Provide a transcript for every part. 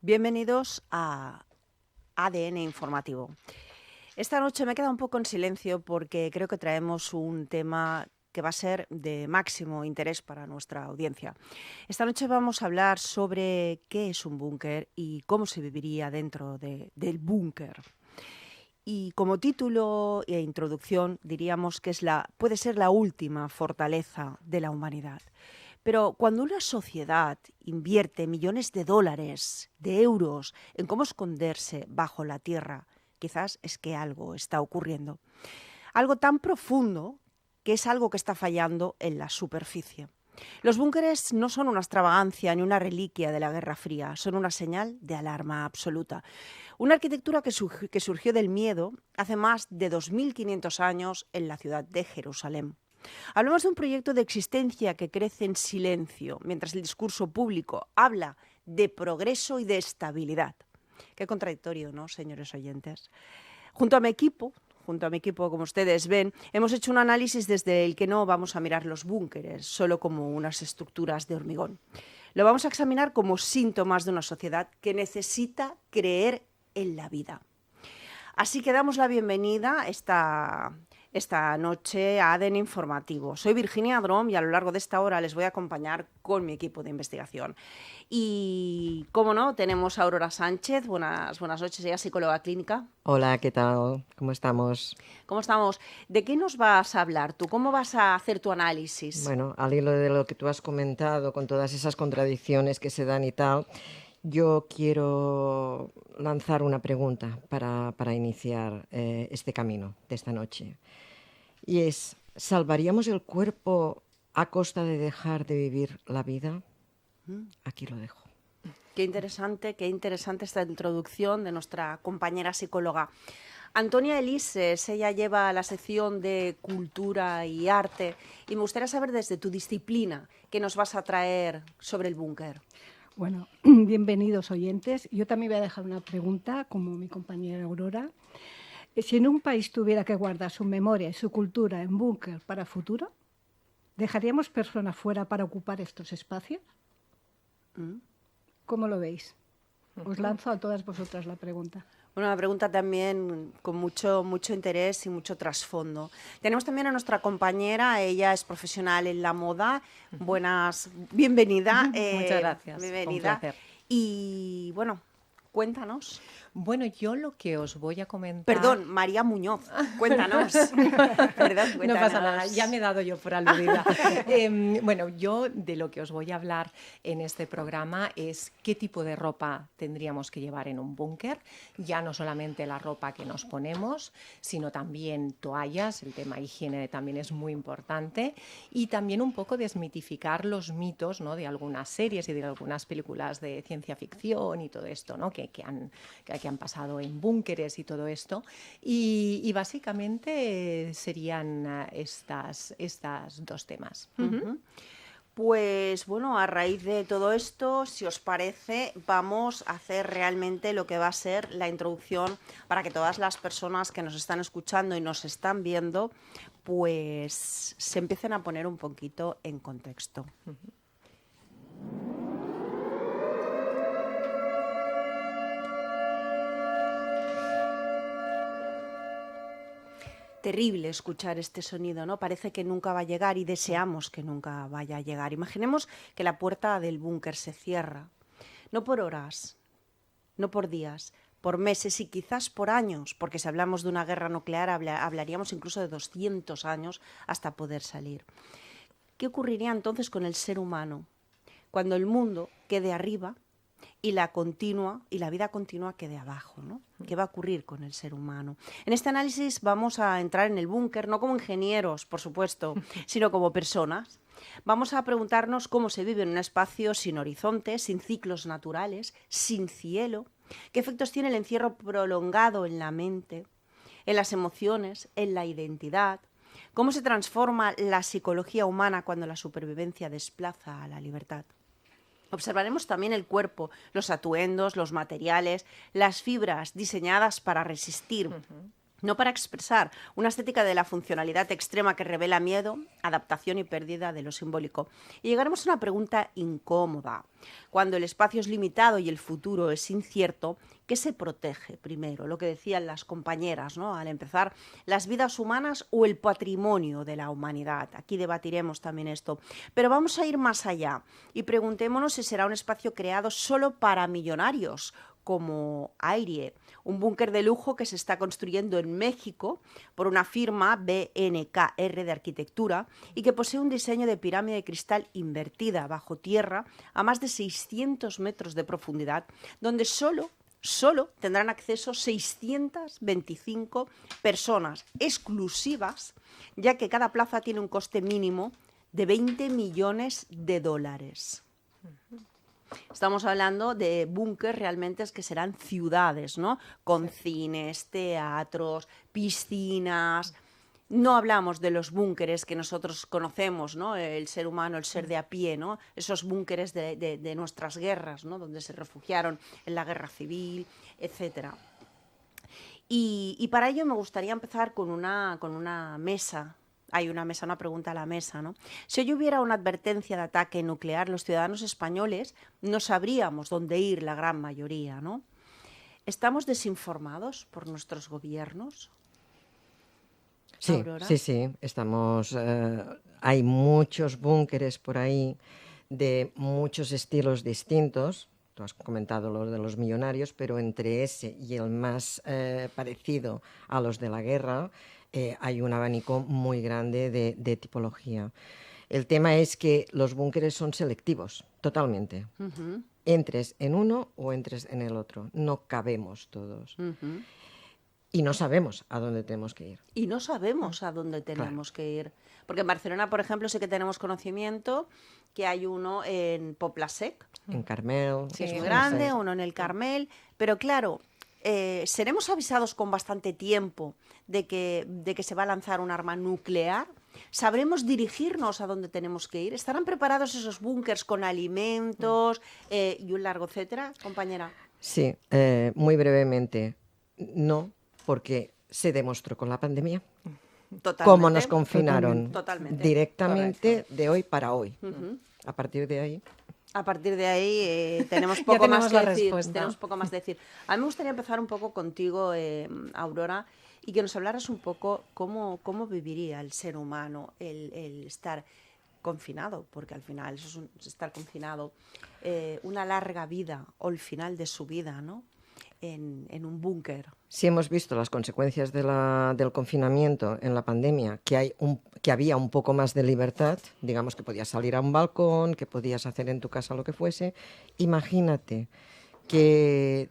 Bienvenidos a ADN Informativo. Esta noche me he quedado un poco en silencio porque creo que traemos un tema que va a ser de máximo interés para nuestra audiencia. Esta noche vamos a hablar sobre qué es un búnker y cómo se viviría dentro del búnker. Y como título e introducción diríamos que puede ser la última fortaleza de la humanidad. Pero cuando una sociedad invierte millones de dólares, de euros, en cómo esconderse bajo la tierra, quizás es que algo está ocurriendo. Algo tan profundo que es algo que está fallando en la superficie. Los búnkeres no son una extravagancia ni una reliquia de la Guerra Fría, son una señal de alarma absoluta. Una arquitectura que surgió del miedo hace más de 2500 años en la ciudad de Jerusalén. Hablamos de un proyecto de existencia que crece en silencio, mientras el discurso público habla de progreso y de estabilidad. Qué contradictorio, ¿no, señores oyentes? Junto a mi equipo, como ustedes ven, hemos hecho un análisis desde el que no vamos a mirar los búnkeres solo como unas estructuras de hormigón. Lo vamos a examinar como síntomas de una sociedad que necesita creer en la vida. Así que damos la bienvenida esta noche a ADN Informativo. Soy Virginia Drom y a lo largo de esta hora les voy a acompañar con mi equipo de investigación. Y, como no, tenemos a Aurora Sánchez. Buenas noches, ella es psicóloga clínica. Hola, ¿qué tal? ¿Cómo estamos? ¿Cómo estamos? ¿De qué nos vas a hablar tú? ¿Cómo vas a hacer tu análisis? Bueno, al hilo de lo que tú has comentado, con todas esas contradicciones que se dan y tal, yo quiero lanzar una pregunta para iniciar este camino de esta noche. Y es, ¿salvaríamos el cuerpo a costa de dejar de vivir la vida? Aquí lo dejo. Qué interesante esta introducción de nuestra compañera psicóloga. Antonia Elises, ella lleva la sección de cultura y arte y me gustaría saber desde tu disciplina qué nos vas a traer sobre el búnker. Bueno, bienvenidos oyentes. Yo también voy a dejar una pregunta, como mi compañera Aurora. Si en un país tuviera que guardar su memoria y su cultura en búnker para futuro, ¿dejaríamos personas fuera para ocupar estos espacios? ¿Cómo lo veis? Os lanzo a todas vosotras la pregunta. Bueno, una pregunta también con mucho interés y mucho trasfondo. Tenemos también a nuestra compañera, ella es profesional en la moda. Bienvenida. Muchas gracias. Bienvenida. Un placer. Y bueno, cuéntanos. Bueno, yo lo que os voy a comentar... Perdón, María Muñoz, cuéntanos. Cuéntanos. No pasa nada, ya me he dado yo por aludida. Bueno, yo de lo que os voy a hablar en este programa es qué tipo de ropa tendríamos que llevar en un búnker, ya no solamente la ropa que nos ponemos, sino también toallas, el tema higiene también es muy importante, y también un poco desmitificar los mitos, ¿no?, de algunas series y de algunas películas de ciencia ficción y todo esto, ¿no?, que han pasado en búnkeres y todo esto, y básicamente serían estas dos temas. Pues bueno, a raíz de todo esto, si os parece, vamos a hacer realmente lo que va a ser la introducción para que todas las personas que nos están escuchando y nos están viendo, pues se empiecen a poner un poquito en contexto. Terrible escuchar este sonido, ¿no? Parece que nunca va a llegar y deseamos que nunca vaya a llegar. Imaginemos que la puerta del búnker se cierra, no por horas, no por días, por meses y quizás por años, porque si hablamos de una guerra nuclear hablaríamos incluso de 200 años hasta poder salir. ¿Qué ocurriría entonces con el ser humano cuando el mundo quede arriba y la vida continua quede abajo, ¿no? ¿Qué va a ocurrir con el ser humano? En este análisis vamos a entrar en el búnker, no como ingenieros, por supuesto, sino como personas. Vamos a preguntarnos cómo se vive en un espacio sin horizonte, sin ciclos naturales, sin cielo, qué efectos tiene el encierro prolongado en la mente, en las emociones, en la identidad, cómo se transforma la psicología humana cuando la supervivencia desplaza a la libertad. Observaremos también el cuerpo, los atuendos, los materiales, las fibras diseñadas para resistir no para expresar una estética de la funcionalidad extrema que revela miedo, adaptación y pérdida de lo simbólico. Y llegaremos a una pregunta incómoda. Cuando el espacio es limitado y el futuro es incierto, ¿qué se protege primero? Lo que decían las compañeras, ¿no?, al empezar, las vidas humanas o el patrimonio de la humanidad. Aquí debatiremos también esto. Pero vamos a ir más allá y preguntémonos si será un espacio creado solo para millonarios, como Airie, un búnker de lujo que se está construyendo en México por una firma BNKR de arquitectura y que posee un diseño de pirámide de cristal invertida bajo tierra a más de 600 metros de profundidad, donde solo tendrán acceso 625 personas exclusivas, ya que cada plaza tiene un coste mínimo de $20 millones. Estamos hablando de búnkers realmente que serán ciudades, ¿no? Con cines, teatros, piscinas. No hablamos de los búnkeres que nosotros conocemos, ¿no?, el ser humano, el ser de a pie, ¿no?, esos búnkeres de nuestras guerras, ¿no?, donde se refugiaron en la guerra civil, etc. Y para ello me gustaría empezar con una mesa. Hay una mesa, una pregunta a la mesa, ¿no? Si hoy hubiera una advertencia de ataque nuclear, los ciudadanos españoles no sabríamos dónde ir la gran mayoría, ¿no? ¿Estamos desinformados por nuestros gobiernos? Sí, Aurora. sí, estamos. Hay muchos búnkeres por ahí de muchos estilos distintos. Tú has comentado los de los millonarios, pero entre ese y el más parecido a los de la guerra hay un abanico muy grande de tipología. El tema es que los búnkeres son selectivos, totalmente. Uh-huh. Entres en uno o entres en el otro. No cabemos todos. Uh-huh. Y no sabemos a dónde tenemos que ir. Y no sabemos a dónde tenemos que ir. Porque en Barcelona, por ejemplo, sí que tenemos conocimiento que hay uno en Poblasec, En Carmel. que es muy sí, grande, sí. uno en el Carmel, pero claro, seremos avisados con bastante tiempo de que se va a lanzar un arma nuclear. ¿Sabremos dirigirnos a dónde tenemos que ir? ¿Estarán preparados esos búnkers con alimentos y un largo etcétera, compañera? Sí, muy brevemente. No, porque se demostró con la pandemia. Totalmente. Cómo nos confinaron Totalmente. directamente Correcto. de hoy para hoy. Uh-huh. A partir de ahí. A partir de ahí tenemos Ya poco más tenemos que la decir. respuesta. Tenemos poco más que decir. A mí me gustaría empezar un poco contigo, Aurora, y que nos hablaras un poco cómo viviría el ser humano el estar confinado, porque al final eso es estar confinado, una larga vida o el final de su vida, ¿no?, en un búnker. Si hemos visto las consecuencias del confinamiento en la pandemia, que había un poco más de libertad, digamos que podías salir a un balcón, que podías hacer en tu casa lo que fuese, imagínate que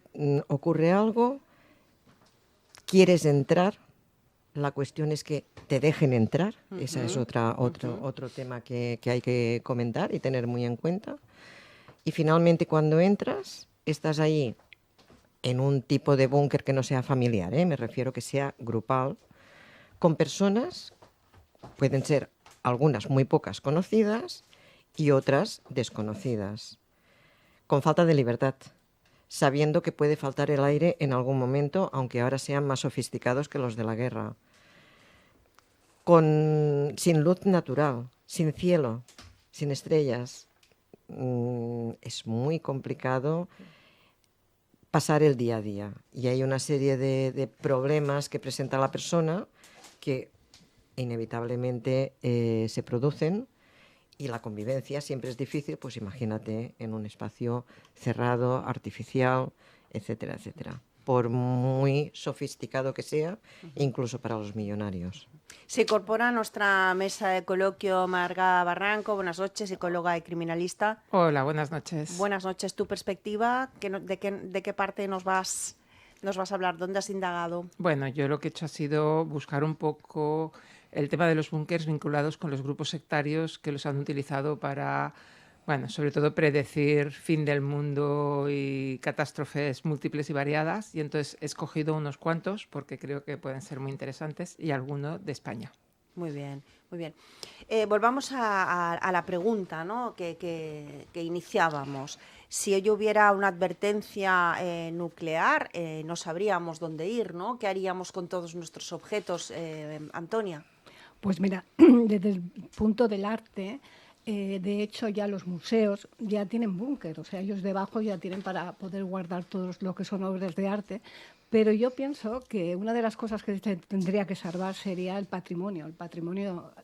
ocurre algo, quieres entrar, la cuestión es que te dejen entrar, ese es otro tema que hay que comentar y tener muy en cuenta. Y finalmente cuando entras, estás ahí en un tipo de búnker que no sea familiar, me refiero que sea grupal, con personas, pueden ser algunas muy pocas conocidas y otras desconocidas, con falta de libertad, sabiendo que puede faltar el aire en algún momento, aunque ahora sean más sofisticados que los de la guerra, sin luz natural, sin cielo, sin estrellas. Es muy complicado pasar el día a día y hay una serie de problemas que presenta la persona que inevitablemente se producen y la convivencia siempre es difícil, pues imagínate en un espacio cerrado, artificial, etcétera, etcétera, por muy sofisticado que sea, incluso para los millonarios. Se incorpora a nuestra mesa de coloquio Marga Barranco. Buenas noches, psicóloga y criminalista. Hola, buenas noches. Buenas noches. ¿Tu perspectiva? ¿De qué parte nos vas a hablar? ¿Dónde has indagado? Bueno, yo lo que he hecho ha sido buscar un poco el tema de los búnkers vinculados con los grupos sectarios que los han utilizado para, bueno, sobre todo predecir fin del mundo y catástrofes múltiples y variadas. Y entonces he escogido unos cuantos porque creo que pueden ser muy interesantes y alguno de España. Muy bien, muy bien. Volvamos a la pregunta, ¿no?, que iniciábamos. Si hoy hubiera una advertencia nuclear, no sabríamos dónde ir, ¿no? ¿Qué haríamos con todos nuestros objetos, Antonia? Pues mira, desde el punto del arte, de hecho ya los museos ya tienen búnker, o sea, ellos debajo ya tienen para poder guardar todos lo que son obras de arte, pero yo pienso que una de las cosas que se tendría que salvar sería el patrimonio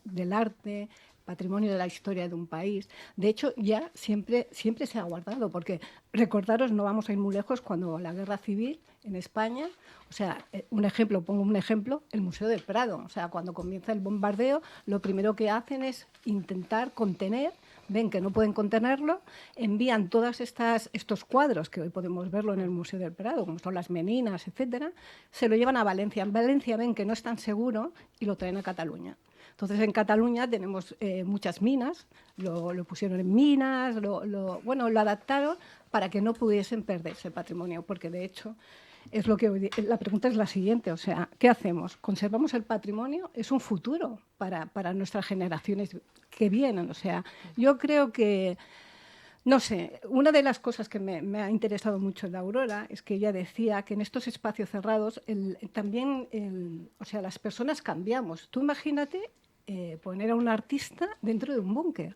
del arte, patrimonio de la historia de un país. De hecho, ya siempre se ha guardado, porque recordaros, no vamos a ir muy lejos, cuando la guerra civil en España, o sea, pongo un ejemplo, el Museo del Prado. O sea, cuando comienza el bombardeo, lo primero que hacen es intentar contener, ven que no pueden contenerlo, envían todos estos cuadros, que hoy podemos verlo en el Museo del Prado, como son las Meninas, etcétera, se lo llevan a Valencia. En Valencia ven que no es tan seguro y lo traen a Cataluña. Entonces, en Cataluña tenemos muchas minas, lo pusieron en minas, lo adaptaron para que no pudiesen perderse el patrimonio, porque de hecho la pregunta es la siguiente, o sea, ¿qué hacemos? ¿Conservamos el patrimonio? Es un futuro para nuestras generaciones que vienen. O sea, yo creo que, no sé, una de las cosas que me ha interesado mucho de Aurora es que ella decía que en estos espacios cerrados o sea, las personas cambiamos. Tú imagínate poner a un artista dentro de un búnker.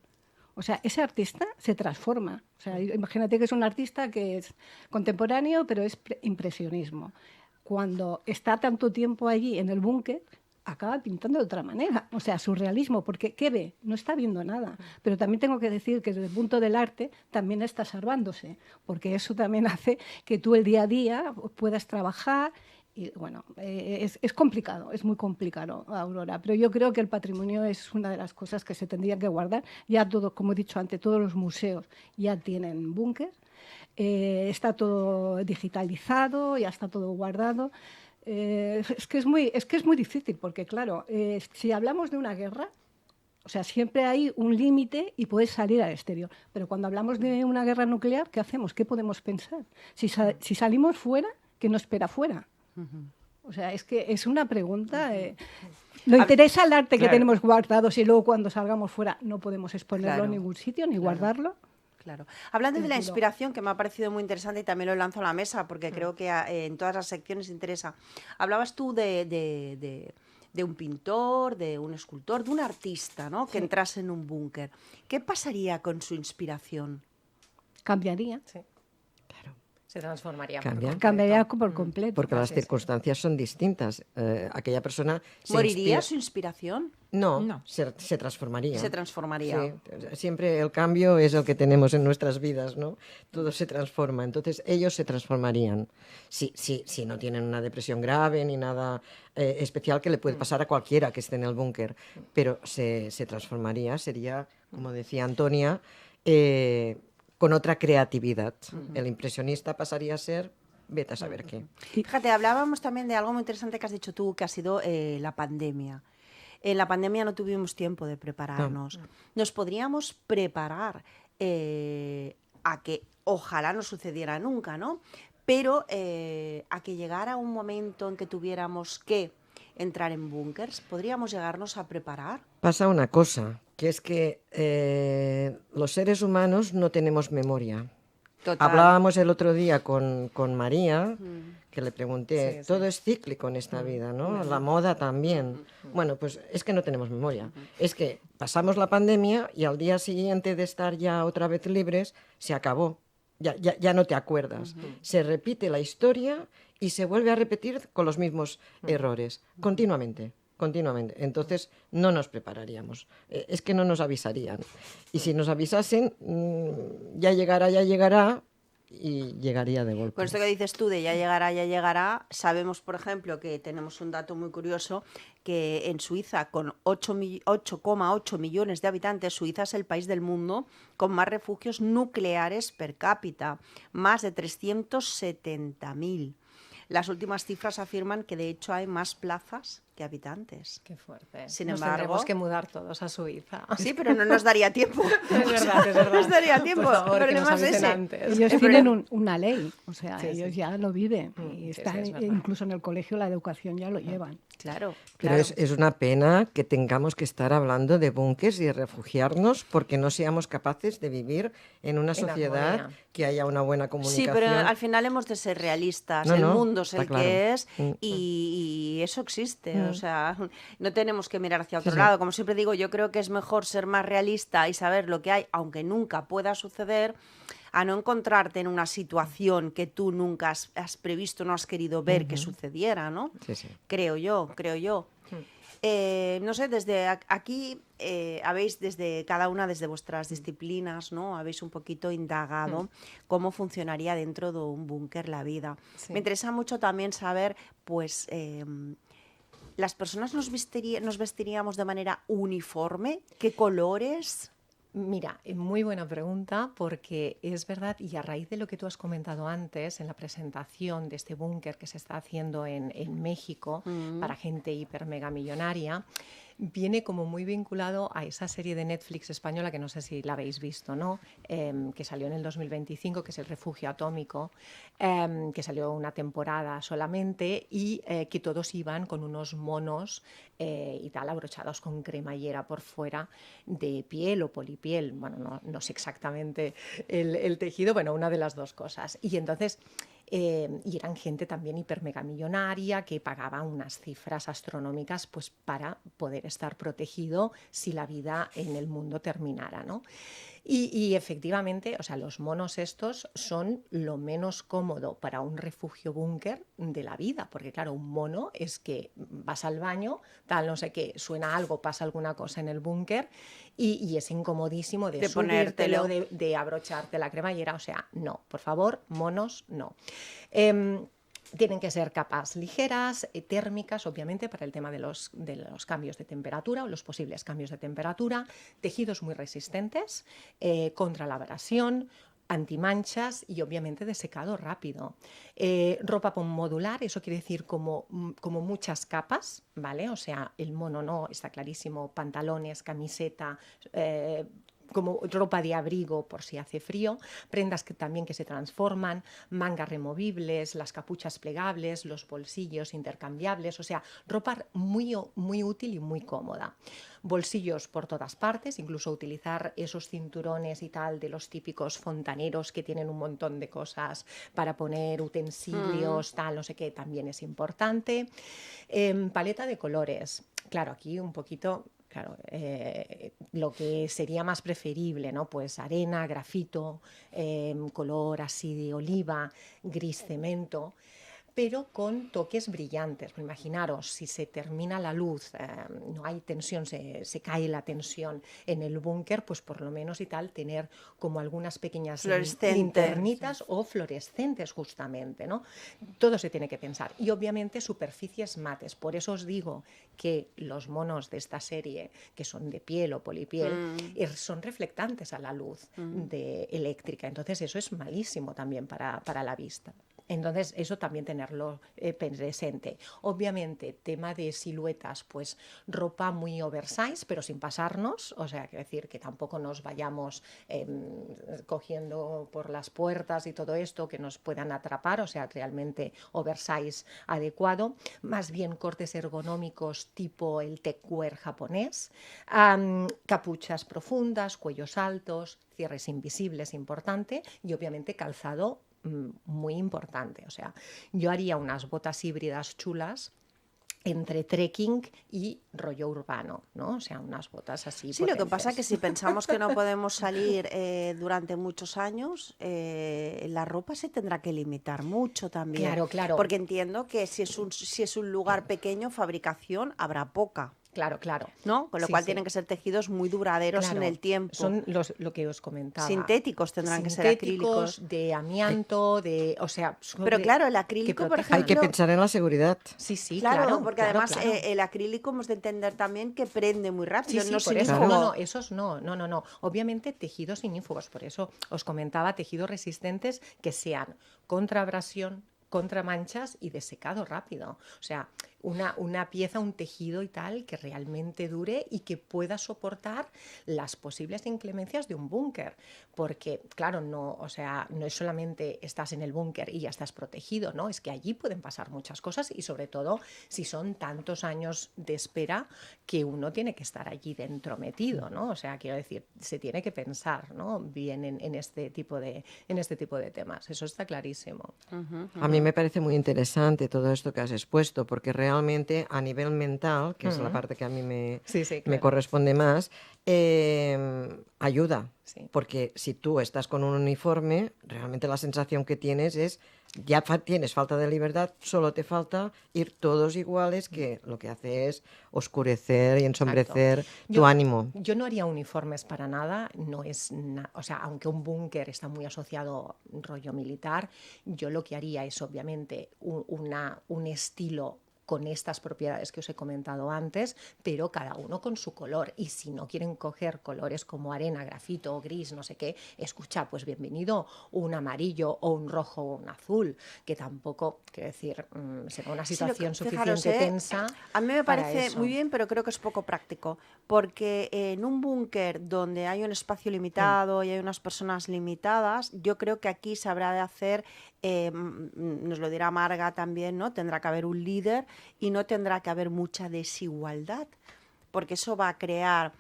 O sea, ese artista se transforma. O sea, imagínate que es un artista que es contemporáneo, pero es impresionismo. Cuando está tanto tiempo allí en el búnker, acaba pintando de otra manera. O sea, surrealismo, porque ¿qué ve? No está viendo nada. Pero también tengo que decir que desde el punto del arte también está salvándose, porque eso también hace que tú el día a día puedas trabajar. Y bueno, es complicado, es muy complicado, Aurora, pero yo creo que el patrimonio es una de las cosas que se tendría que guardar. Ya todo, como he dicho antes, todos los museos ya tienen búnker, está todo digitalizado, ya está todo guardado. Es que es muy difícil, porque claro, si hablamos de una guerra, o sea, siempre hay un límite y puedes salir al exterior. Pero cuando hablamos de una guerra nuclear, ¿qué hacemos? ¿Qué podemos pensar? Si salimos fuera, ¿qué nos espera fuera? O sea, es que es una pregunta. Nos interesa el arte que tenemos guardado, si luego cuando salgamos fuera no podemos exponerlo en ningún sitio ni guardarlo. Claro. Hablando de la inspiración, que me ha parecido muy interesante y también lo lanzo a la mesa porque creo que en todas las secciones interesa. Hablabas tú de un pintor, de un escultor, de un artista, ¿no?, que entrase en un búnker. ¿Qué pasaría con su inspiración? Cambiaría. Sí. Se transformaría Cambiaría por completo. Porque las circunstancias son distintas. Aquella persona... ¿Moriría su inspiración? No. Se transformaría. Se transformaría. Sí. Siempre el cambio es el que tenemos en nuestras vidas, ¿no? Todo se transforma. Entonces, ellos se transformarían. Si no tienen una depresión grave ni nada especial que le puede pasar a cualquiera que esté en el búnker. Pero se transformaría, sería, como decía Antonia, con otra creatividad. El impresionista pasaría a ser, vete a saber qué. Fíjate, hablábamos también de algo muy interesante que has dicho tú, que ha sido la pandemia. En la pandemia no tuvimos tiempo de prepararnos. No. Nos podríamos preparar a que ojalá no sucediera nunca, ¿no? Pero a que llegara un momento en que tuviéramos que entrar en búnkers, ¿podríamos llegarnos a preparar? Pasa una cosa, que es que los seres humanos no tenemos memoria. Total. Hablábamos el otro día con María, que le pregunté, todo es cíclico en esta vida, ¿no? La moda también. Bueno, pues es que no tenemos memoria. Es que pasamos la pandemia y al día siguiente de estar ya otra vez libres, se acabó. Ya no te acuerdas. Se repite la historia y se vuelve a repetir con los mismos errores, continuamente. Entonces no nos prepararíamos. Es que no nos avisarían. Y si nos avisasen, ya llegará y llegaría de golpe. Con esto que dices tú de ya llegará, sabemos, por ejemplo, que tenemos un dato muy curioso, que en Suiza, con 8,8 millones de habitantes, Suiza es el país del mundo con más refugios nucleares per cápita, más de 370.000. Las últimas cifras afirman que de hecho hay más plazas que habitantes. Qué fuerte. Sin Nos embargo, tendremos que mudar todos a Suiza. Sí, pero no nos daría tiempo. Es verdad, es verdad. No nos daría tiempo. Por favor, El que nos problema es avisen ese. antes. Ellos tienen una ley, o sea, Sí, ellos sí. ya lo viven Sí, y sí, están, es verdad. incluso en el colegio la educación ya lo llevan. Claro, Pero claro. es una pena que tengamos que estar hablando de búnkers y de refugiarnos porque no seamos capaces de vivir en una sociedad armonía. que haya una buena Sí, comunicación. pero al final hemos de ser realistas. No, El no, mundo es está el claro. que es Mm. y eso existe. O sea, no tenemos que mirar hacia otro Sí, sí. lado. Como siempre digo, yo creo que es mejor ser más realista y saber lo que hay, aunque nunca pueda suceder, a no encontrarte en una situación que tú nunca has previsto, no has querido ver que sucediera, ¿no? Sí, sí. Creo yo. No sé, desde aquí habéis, desde cada una, desde vuestras disciplinas, ¿no? Habéis un poquito indagado cómo funcionaría dentro de un búnker la vida. Sí. Me interesa mucho también saber, pues, ¿las personas nos vestiríamos de manera uniforme? ¿Qué colores? Mira, muy buena pregunta porque es verdad y a raíz de lo que tú has comentado antes en la presentación de este búnker que se está haciendo en México para gente hiper mega millonaria, viene como muy vinculado a esa serie de Netflix española que no sé si la habéis visto, ¿no? Que salió en el 2025, que es El Refugio Atómico, que salió una temporada solamente y que todos iban con unos monos y tal, abrochados con cremallera por fuera de piel o polipiel. Bueno, no sé exactamente el tejido, bueno, una de las dos cosas. Y entonces... y eran gente también hiper mega millonaria que pagaba unas cifras astronómicas pues, para poder estar protegido si la vida en el mundo terminara, ¿no? Y efectivamente, o sea, los monos estos son lo menos cómodo para un refugio búnker de la vida, porque claro, un mono es que vas al baño, tal, no sé qué, suena algo, pasa alguna cosa en el búnker y es incomodísimo de subírtelo, ponértelo. de abrocharte la cremallera, o sea, no, por favor, monos, no. Tienen que ser capas ligeras, térmicas, obviamente, para el tema de los cambios de temperatura o los posibles cambios de temperatura, tejidos muy resistentes contra la abrasión, antimanchas y obviamente de secado rápido. Ropa modular, eso quiere decir como muchas capas, ¿vale? O sea, el mono no, está clarísimo, pantalones, camiseta, como ropa de abrigo por si hace frío, prendas también que se transforman, mangas removibles, las capuchas plegables, los bolsillos intercambiables, o sea, ropa muy, muy útil y muy cómoda. Bolsillos por todas partes, incluso utilizar esos cinturones y tal de los típicos fontaneros que tienen un montón de cosas para poner utensilios, tal, no sé qué, también es importante. Paleta de colores, claro, aquí un poquito... Claro, lo que sería más preferible, ¿no? Pues arena, grafito, color así de oliva, gris cemento, pero con toques brillantes. Imaginaros, si se termina la luz, no hay tensión, se cae la tensión en el búnker, pues por lo menos y tal, tener como algunas pequeñas linternitas o fluorescentes justamente, ¿no? Todo se tiene que pensar. Y obviamente superficies mates. Por eso os digo que los monos de esta serie, que son de piel o polipiel, son reflectantes a la luz eléctrica. Entonces eso es malísimo también para la vista. Entonces, eso también tenerlo presente. Obviamente, tema de siluetas, pues ropa muy oversize, pero sin pasarnos, o sea, quiero decir que tampoco nos vayamos cogiendo por las puertas y todo esto que nos puedan atrapar, o sea, realmente oversize adecuado, más bien cortes ergonómicos tipo el techwear japonés, capuchas profundas, cuellos altos, cierres invisibles, importante, y obviamente calzado muy importante. O sea, yo haría unas botas híbridas chulas entre trekking y rollo urbano, ¿no? O sea, unas botas así. Sí, potentes. lo que pasa es que si pensamos que no podemos salir durante muchos años, la ropa se tendrá que limitar mucho también. Claro, claro. Porque entiendo que si es un lugar pequeño, fabricación habrá poca. Claro, claro. ¿No? Con lo Sí, cual sí. tienen que ser tejidos muy duraderos Claro, en el tiempo. Son lo que os comentaba. Sintéticos tendrán que ser acrílicos. De amianto, o sea... Pero claro, el acrílico, por ejemplo... Hay que pensar en la seguridad. Sí, sí, claro. Porque claro, además claro. El acrílico hemos de entender también que prende muy rápido. Sí, no por eso. significa- No, esos no. Obviamente tejidos ignífugos, por eso os comentaba tejidos resistentes que sean contra abrasión, contra manchas y de secado rápido. O sea, una pieza, un tejido y tal que realmente dure y que pueda soportar las posibles inclemencias de un búnker. Porque, claro, no es solamente estás en el búnker y ya estás protegido, ¿no? Es que allí pueden pasar muchas cosas y sobre todo si son tantos años de espera que uno tiene que estar allí dentro metido, ¿no? O sea, quiero decir, se tiene que pensar, ¿no?, bien en este tipo de temas. Eso está clarísimo. A mí me parece muy interesante todo esto que has expuesto, porque realmente a nivel mental, que es la parte que a mí me claro. corresponde más, ayuda. Sí. Porque si tú estás con un uniforme, realmente la sensación que tienes es, ya tienes falta de libertad, solo te falta ir todos iguales, que lo que hace es oscurecer y ensombrecer tu ánimo. Yo no haría uniformes para nada, no es o sea, aunque un búnker está muy asociado rollo militar, yo lo que haría es obviamente un estilo con estas propiedades que os he comentado antes, pero cada uno con su color. Y si no quieren coger colores como arena, grafito, gris, no sé qué, escucha, pues bienvenido un amarillo o un rojo o un azul, que tampoco, quiero decir, será una situación suficiente tensa. A mí me parece eso. muy bien, pero creo que es poco práctico, porque en un búnker donde hay un espacio limitado y hay unas personas limitadas, yo creo que aquí se habrá de hacer, nos lo dirá Marga también, ¿no? Tendrá que haber un líder y no tendrá que haber mucha desigualdad, porque eso va a crear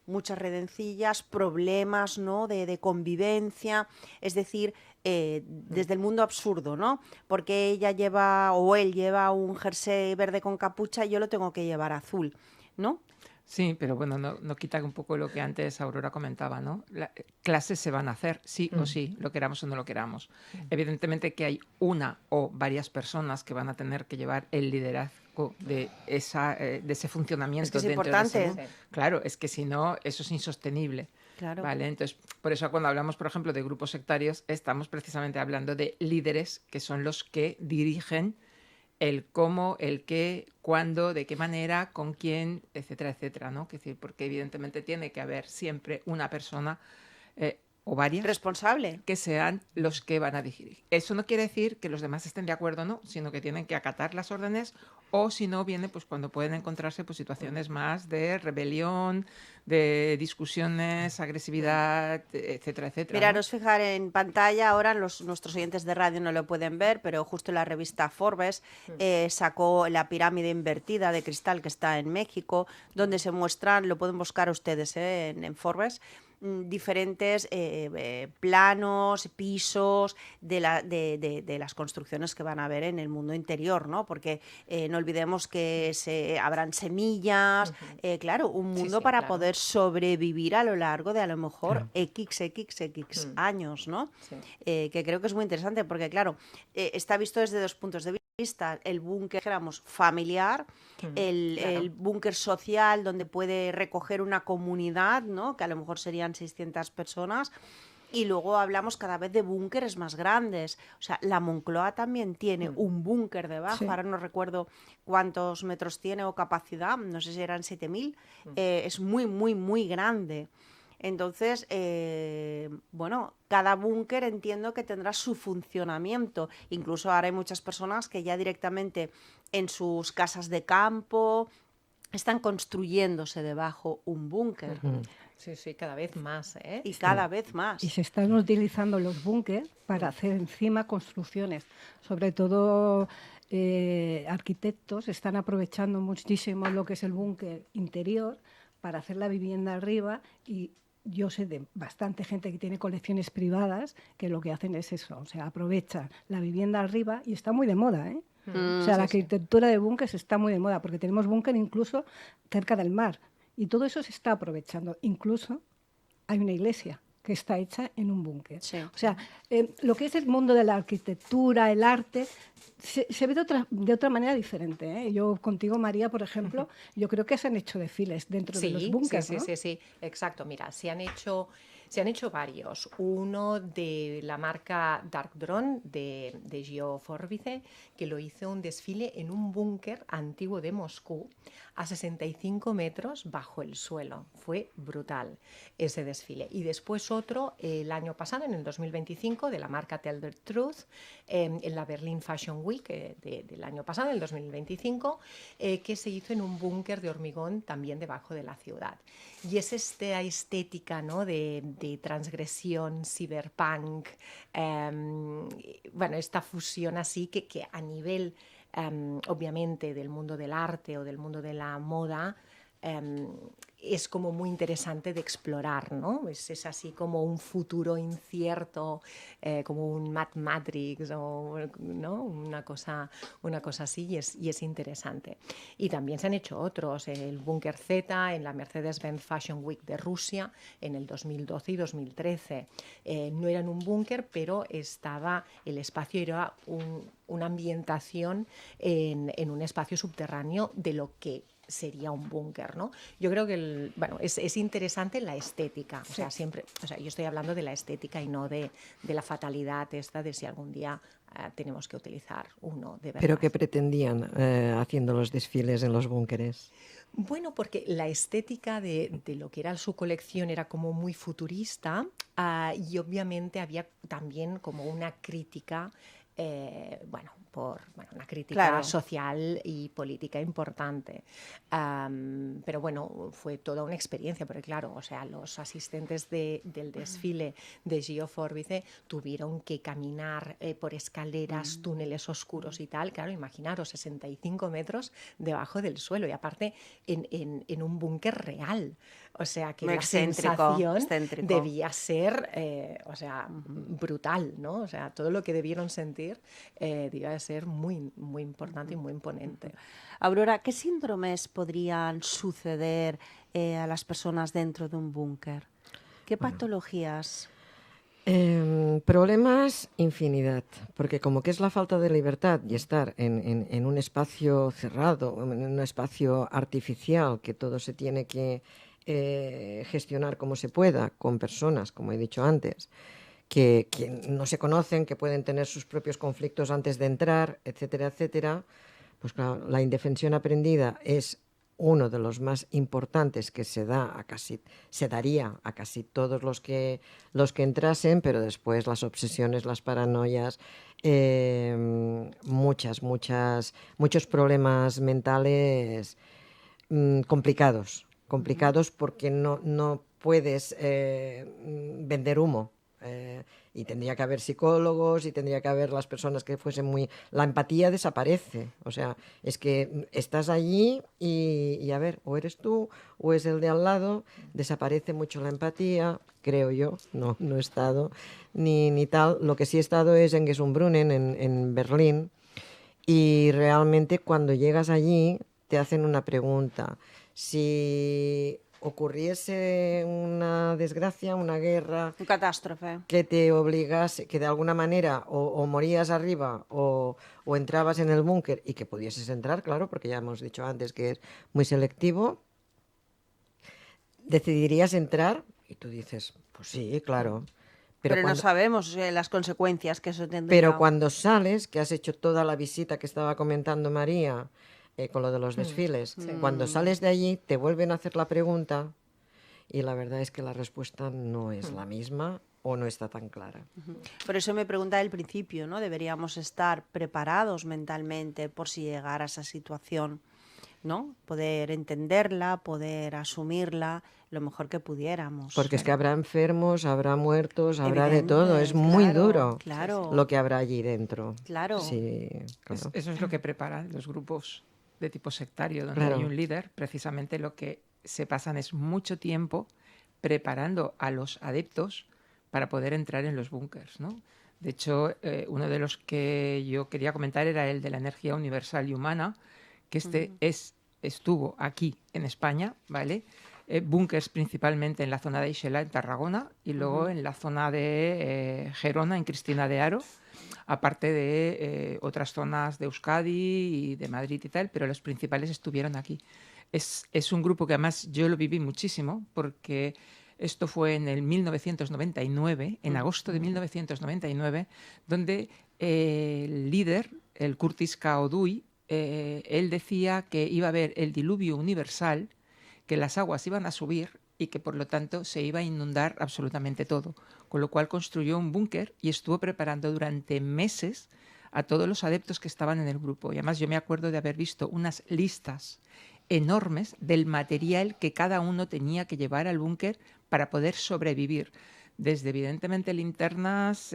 muchas redencillas, problemas, ¿no?, de convivencia, es decir, desde el mundo absurdo, ¿no? Porque ella lleva o él lleva un jersey verde con capucha y yo lo tengo que llevar azul, ¿no? Sí, pero bueno, no quita un poco lo que antes Aurora comentaba, ¿no? Clases se van a hacer, sí o sí, lo queramos o no lo queramos. Evidentemente que hay una o varias personas que van a tener que llevar el liderazgo de ese funcionamiento. Es que es dentro importante. de ese mundo. Claro, es que si no, eso es insostenible. Claro. ¿Vale? Entonces, por eso cuando hablamos, por ejemplo, de grupos sectarios, estamos precisamente hablando de líderes que son los que dirigen el cómo, el qué, cuándo, de qué manera, con quién, etcétera, etcétera, ¿no? Es decir, porque evidentemente tiene que haber siempre una persona o varias responsable que sean los que van a dirigir. Eso no quiere decir que los demás estén de acuerdo, no, sino que tienen que acatar las órdenes, o si no, viene pues cuando pueden encontrarse pues situaciones más de rebelión, de discusiones, agresividad, etcétera, etcétera. Miraros, fijar en pantalla ahora, nuestros oyentes de radio no lo pueden ver, pero justo la revista Forbes sacó la pirámide invertida de cristal que está en México, donde se muestran, lo pueden buscar ustedes en Forbes, diferentes planos, pisos de las construcciones que van a haber en el mundo interior, ¿no? Porque no olvidemos que habrán semillas, claro, un mundo para poder sobrevivir a lo largo de a lo mejor XX años, ¿no? Sí. Que creo que es muy interesante porque, claro, está visto desde dos puntos de vista: el búnker, digamos, familiar, el búnker social, donde puede recoger una comunidad, ¿no?, que a lo mejor serían 600 personas, y luego hablamos cada vez de búnkeres más grandes. O sea, la Moncloa también tiene un búnker debajo, ahora no recuerdo cuántos metros tiene o capacidad, no sé si eran 7.000, es muy, muy, muy grande. Entonces, bueno, cada búnker entiendo que tendrá su funcionamiento. Incluso ahora hay muchas personas que ya directamente en sus casas de campo están construyéndose debajo un búnker. Sí, sí, cada vez más, ¿eh? Y cada vez más. Y se están utilizando los búnkers para hacer encima construcciones. Sobre todo arquitectos están aprovechando muchísimo lo que es el búnker interior para hacer la vivienda arriba, y yo sé de bastante gente que tiene colecciones privadas que lo que hacen es eso, o sea, aprovechan la vivienda arriba, y está muy de moda, ¿eh? O sea, la arquitectura de búnkers está muy de moda, porque tenemos búnker incluso cerca del mar, y todo eso se está aprovechando. Incluso hay una iglesia que está hecha en un búnker. Sí. O sea, lo que es el mundo de la arquitectura, el arte, se ve de otra manera diferente, ¿eh? Yo contigo, María, por ejemplo, yo creo que se han hecho desfiles dentro de los búnkers, sí, ¿no? sí, exacto. Mira, se han hecho Se han hecho varios. Uno de la marca Dark Drone de Gio Forbice, que lo hizo un desfile en un búnker antiguo de Moscú a 65 metros bajo el suelo. Fue brutal ese desfile. Y después otro el año pasado, en el 2025, de la marca Tell the Truth, en la Berlin Fashion Week del año pasado, el 2025, que se hizo en un búnker de hormigón también debajo de la ciudad. Y es esta estética, ¿no?, de transgresión, cyberpunk, bueno, esta fusión así que a nivel, obviamente, del mundo del arte o del mundo de la moda, es como muy interesante de explorar, ¿no? Es así como un futuro incierto, como un Mad Matrix, o, ¿no?, una cosa así, y es interesante. Y también se han hecho otros, el Búnker Z en la Mercedes-Benz Fashion Week de Rusia en el 2012 y 2013. No eran un búnker, pero el espacio era una ambientación en un espacio subterráneo de lo que sería un búnker, ¿no? Yo creo que es interesante la estética, o sea, siempre, o sea, yo estoy hablando de la estética y no de la fatalidad esta de si algún día tenemos que utilizar uno de verdad. ¿Pero qué pretendían haciendo los desfiles en los búnkeres? Bueno, porque la estética de lo que era su colección era como muy futurista, y obviamente había también como una crítica, una crítica social y política importante. Pero bueno, fue toda una experiencia, porque claro, o sea, los asistentes del desfile de Gio Forbice tuvieron que caminar por escaleras, túneles oscuros y tal. Claro, imaginaros, 65 metros debajo del suelo, y aparte en un búnker real. O sea, que la sensación debía ser, brutal, ¿no? O sea, todo lo que debieron sentir debía ser muy, muy importante y muy imponente. Aurora, ¿qué síndromes podrían suceder a las personas dentro de un búnker? ¿Qué patologías? Problemas, infinidad, porque como que es la falta de libertad y estar en un espacio cerrado, en un espacio artificial, que todo se tiene que gestionar como se pueda, con personas, como he dicho antes, que no se conocen, que pueden tener sus propios conflictos antes de entrar, etcétera, etcétera. Pues claro, la indefensión aprendida es uno de los más importantes que se daría a casi todos los que entrasen, pero después las obsesiones, las paranoias, muchos problemas mentales complicados porque no puedes vender humo. Y tendría que haber psicólogos y tendría que haber las personas que fuesen muy... La empatía desaparece, o sea, es que estás allí y a ver, o eres tú o es el de al lado, desaparece mucho la empatía, creo yo, no he estado ni tal. Lo que sí he estado es en Gesundbrunnen, en Berlín, y realmente cuando llegas allí te hacen una pregunta: si ocurriese una desgracia, una guerra, Un catástrofe. que te obligase, que de alguna manera o morías arriba o entrabas en el búnker, y que pudieses entrar, claro, porque ya hemos dicho antes que es muy selectivo, decidirías entrar y tú dices, pues sí, claro. Pero no sabemos las consecuencias que eso tendría. Pero cuando sales, que has hecho toda la visita que estaba comentando María, con lo de los desfiles, cuando sales de allí te vuelven a hacer la pregunta y la verdad es que la respuesta no es la misma o no está tan clara. Por eso me preguntaba al principio, ¿no? Deberíamos estar preparados mentalmente por si llegara a esa situación, ¿no? Poder entenderla, poder asumirla lo mejor que pudiéramos. Porque es que habrá enfermos, habrá muertos, habrá de todo. Es muy duro lo que habrá allí dentro. Claro. Sí, claro. Eso es lo que preparan los grupos de tipo sectario, donde hay un líder. Precisamente lo que se pasan es mucho tiempo preparando a los adeptos para poder entrar en los búnkers, ¿no? De hecho, uno de los que yo quería comentar era el de la energía universal y humana, que estuvo aquí en España, ¿vale? Búnkers principalmente en la zona de Ixela, en Tarragona, y luego en la zona de Gerona, en Cristina de Aro, aparte de otras zonas de Euskadi y de Madrid y tal, pero los principales estuvieron aquí. Es un grupo que además yo lo viví muchísimo porque Esto fue en el 1999, en agosto de 1999, donde el líder, el Curtis Kaodui, él decía que iba a haber el diluvio universal, que las aguas iban a subir y que por lo tanto se iba a inundar absolutamente todo. Con lo cual construyó un búnker y estuvo preparando durante meses a todos los adeptos que estaban en el grupo. Y además yo me acuerdo de haber visto unas listas enormes del material que cada uno tenía que llevar al búnker para poder sobrevivir. Desde evidentemente linternas,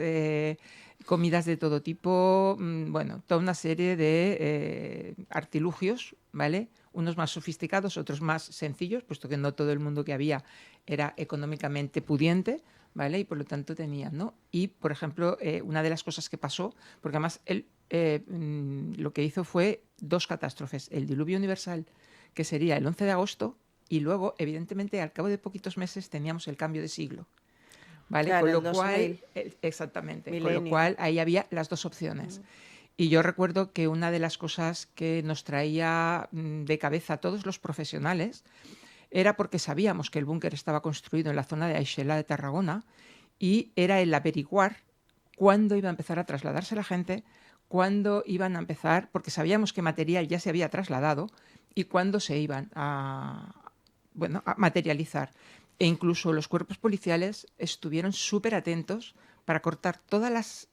comidas de todo tipo, bueno, toda una serie de artilugios, ¿vale? Unos más sofisticados, otros más sencillos, puesto que no todo el mundo que había era económicamente pudiente, ¿vale? Y por lo tanto tenían, ¿no? Y, por ejemplo, una de las cosas que pasó, porque además él lo que hizo fue 2 catástrofes, el diluvio universal, que sería el 11 de agosto, y luego, evidentemente, al cabo de poquitos meses teníamos el cambio de siglo. ¿Vale? Claro, Con el lo 2000. cual, exactamente, con Milenio. lo cual ahí había las 2 opciones. Y yo recuerdo que una de las cosas que nos traía de cabeza a todos los profesionales era porque sabíamos que el búnker estaba construido en la zona de Aixela de Tarragona y era el averiguar cuándo iba a empezar a trasladarse la gente, cuándo iban a empezar, porque sabíamos que material ya se había trasladado y cuándo se iban a materializar. E incluso los cuerpos policiales estuvieron súper atentos para cortar todas las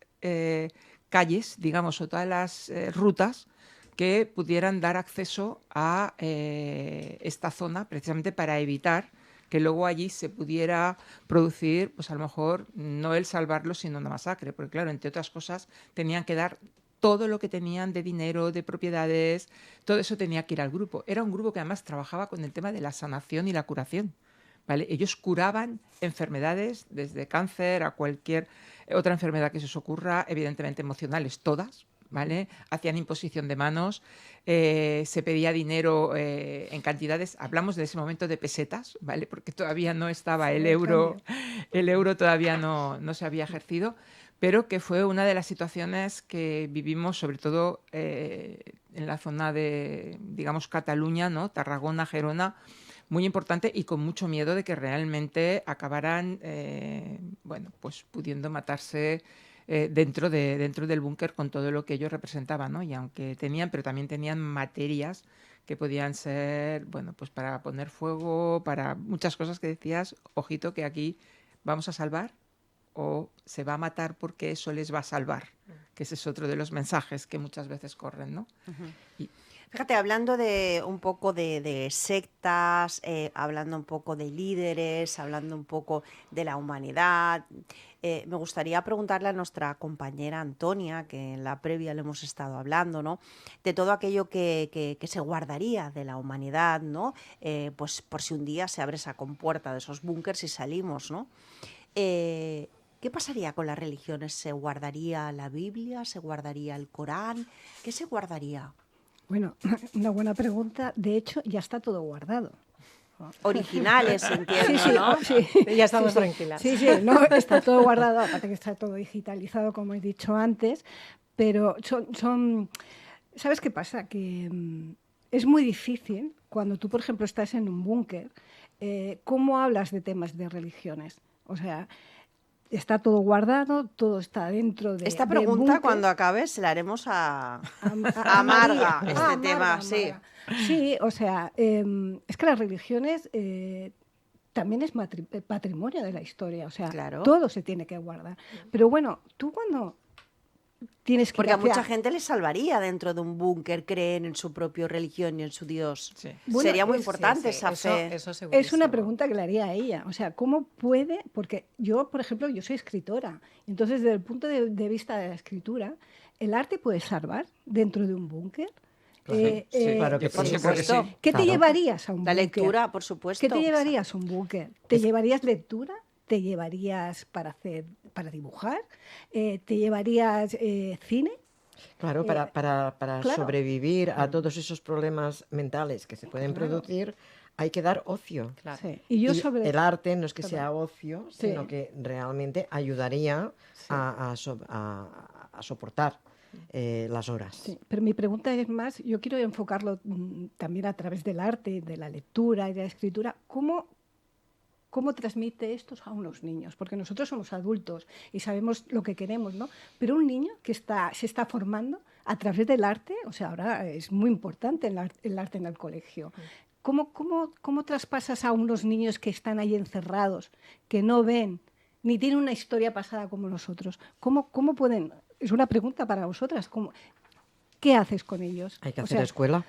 calles, digamos, o todas las rutas que pudieran dar acceso a esta zona, precisamente para evitar que luego allí se pudiera producir, pues a lo mejor no el salvarlo, sino una masacre, porque claro, entre otras cosas, tenían que dar todo lo que tenían de dinero, de propiedades, todo eso tenía que ir al grupo. Era un grupo que además trabajaba con el tema de la sanación y la curación. ¿Vale? Ellos curaban enfermedades, desde cáncer a cualquier otra enfermedad que se os ocurra, evidentemente emocionales, todas, ¿vale? Hacían imposición de manos, se pedía dinero en cantidades, hablamos de ese momento de pesetas, ¿vale? Porque todavía no estaba el euro todavía no se había ejercido, pero que fue una de las situaciones que vivimos, sobre todo en la zona de, digamos, Cataluña, ¿no? Tarragona, Gerona, muy importante y con mucho miedo de que realmente acabaran, pues pudiendo matarse dentro del búnker con todo lo que ellos representaban, ¿no? Y aunque pero también tenían materias que podían ser, bueno, pues para poner fuego, para muchas cosas que decías, ojito que aquí vamos a salvar o se va a matar porque eso les va a salvar, que ese es otro de los mensajes que muchas veces corren, ¿no? Y, Fíjate, hablando de un poco de sectas, hablando un poco de líderes, hablando un poco de la humanidad, me gustaría preguntarle a nuestra compañera Antonia, que en la previa le hemos estado hablando, ¿no? De todo aquello que se guardaría de la humanidad, ¿no? Pues por si un día se abre esa compuerta de esos búnkers y salimos, ¿no? ¿Qué pasaría con las religiones? ¿Se guardaría la Biblia? ¿Se guardaría el Corán? ¿Qué se guardaría? Bueno, una buena pregunta. De hecho, ya está todo guardado. Originales, entiendo, Sí, ¿no? sí. Ya estamos tranquilas. Sí, no, está todo guardado, aparte que está todo digitalizado, como he dicho antes, pero ¿sabes qué pasa? Que es muy difícil cuando tú, por ejemplo, estás en un búnker, ¿cómo hablas de temas de religiones? O sea, está todo guardado, todo está dentro de Esta del pregunta, búnker. cuando acabe, se la haremos a A Marga, María. este tema, Marga, sí. Marga. Sí, o sea, es que las religiones también es patrimonio de la historia, o sea, Claro. todo se tiene que guardar. Pero bueno, tú cuando tienes que Porque ir a mucha hacia... gente les salvaría dentro de un búnker, creen en su propia religión y en su Dios. sí. Bueno, Sería muy es- importante Sí, esa fe. eso Es segurísimo. una pregunta que le haría a ella. O sea, ¿cómo puede? Porque yo, por ejemplo, yo soy escritora. Entonces, desde el punto de vista de la escritura, ¿el arte puede salvar dentro de un búnker? Claro que Por sí. supuesto. ¿Qué te Claro. llevarías a un La búnker? lectura, por supuesto. ¿Qué te llevarías a un búnker? ¿Te llevarías lectura? ¿Te llevarías para dibujar? ¿Te llevarías cine? Claro, para claro. sobrevivir a todos esos problemas mentales que se pueden producir, hay que dar ocio. Claro. Sí. Y yo sobre el arte no es que Perdón. sea ocio, Sí. sino que realmente ayudaría a soportar las horas. Sí, pero mi pregunta es más, yo quiero enfocarlo también a través del arte, de la lectura y de la escritura. ¿Cómo ¿cómo transmite esto a unos niños? Porque nosotros somos adultos y sabemos lo que queremos, ¿no? Pero un niño que se está formando a través del arte, o sea, ahora es muy importante el arte en el colegio. ¿Cómo traspasas a unos niños que están ahí encerrados, que no ven, ni tienen una historia pasada como nosotros? ¿Cómo pueden? Es una pregunta para vosotras. ¿Qué haces con ellos? Hay que hacer escuela.